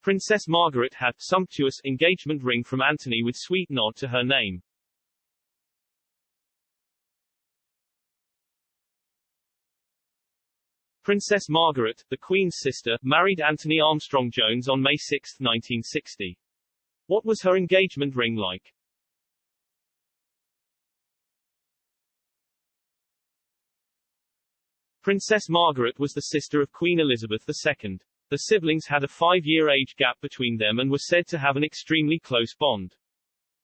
Princess Margaret had sumptuous engagement ring from Antony with sweet nod to her name. Princess Margaret, the Queen's sister, married Antony Armstrong-Jones on May 6, 1960. What was her engagement ring like? Princess Margaret was the sister of Queen Elizabeth II. The siblings had a 5-year age gap between them and were said to have an extremely close bond.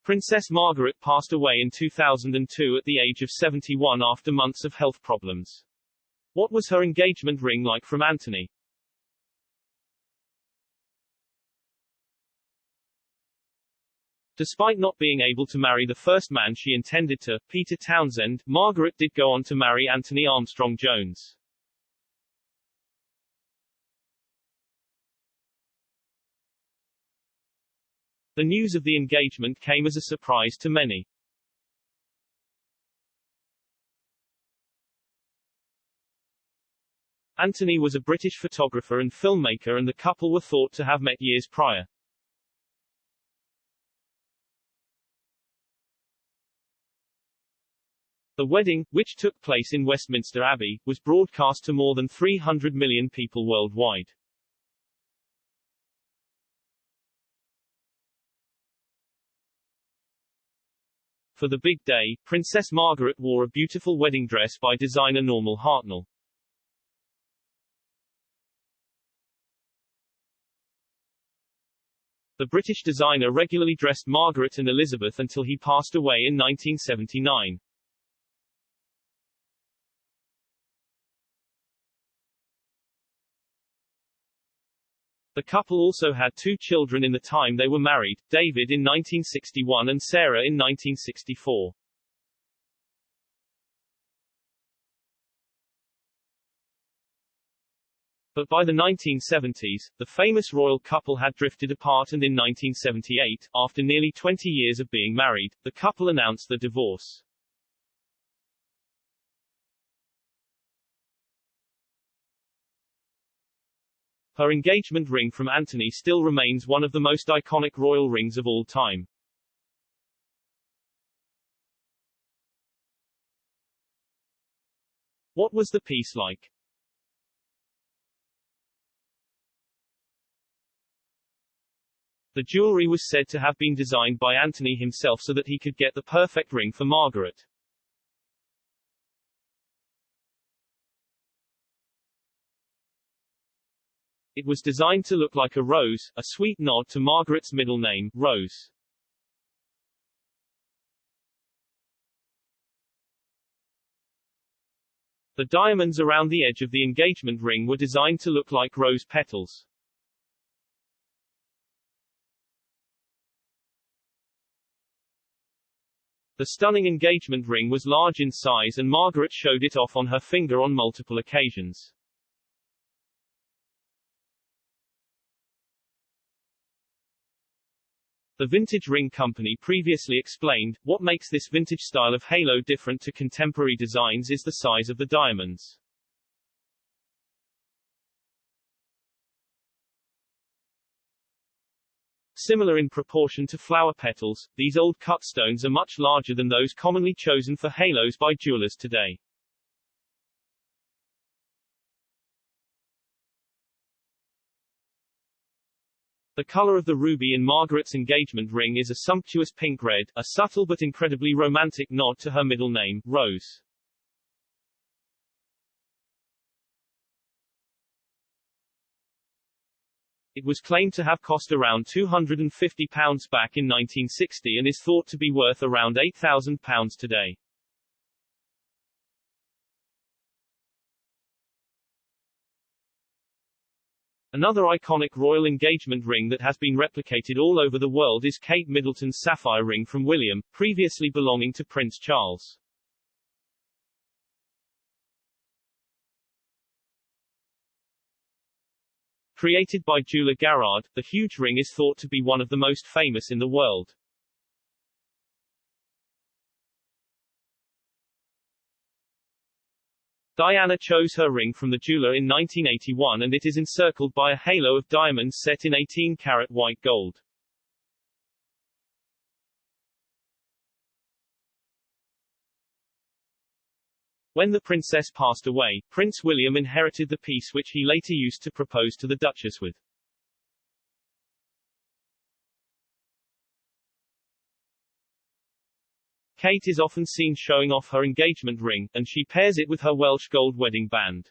Princess Margaret passed away in 2002 at the age of 71 after months of health problems. What was her engagement ring like from Antony? Despite not being able to marry the first man she intended to, Peter Townsend, Margaret did go on to marry Antony Armstrong-Jones. The news of the engagement came as a surprise to many. Antony was a British photographer and filmmaker, and the couple were thought to have met years prior. The wedding, which took place in Westminster Abbey, was broadcast to more than 300 million people worldwide. For the big day, Princess Margaret wore a beautiful wedding dress by designer Normal Hartnell. The British designer regularly dressed Margaret and Elizabeth until he passed away in 1979. The couple also had 2 children in the time they were married, David in 1961 and Sarah in 1964. But by the 1970s, the famous royal couple had drifted apart, and in 1978, after nearly 20 years of being married, the couple announced their divorce. Her engagement ring from Antony still remains one of the most iconic royal rings of all time. What was the piece like? The jewelry was said to have been designed by Antony himself so that he could get the perfect ring for Margaret. It was designed to look like a rose, a sweet nod to Margaret's middle name, Rose. The diamonds around the edge of the engagement ring were designed to look like rose petals. The stunning engagement ring was large in size, and Margaret showed it off on her finger on multiple occasions. The vintage ring company previously explained, what makes this vintage style of halo different to contemporary designs is the size of the diamonds. Similar in proportion to flower petals, these old cut stones are much larger than those commonly chosen for halos by jewelers today. The color of the ruby in Margaret's engagement ring is a sumptuous pink-red, a subtle but incredibly romantic nod to her middle name, Rose. It was claimed to have cost around £250 back in 1960 and is thought to be worth around £8,000 today. Another iconic royal engagement ring that has been replicated all over the world is Kate Middleton's sapphire ring from William, previously belonging to Prince Charles. Created by jeweler Garrard, the huge ring is thought to be one of the most famous in the world. Diana chose her ring from the jeweler in 1981 and it is encircled by a halo of diamonds set in 18-karat white gold. When the princess passed away, Prince William inherited the piece which he later used to propose to the Duchess with. Kate is often seen showing off her engagement ring, and she pairs it with her Welsh gold wedding band.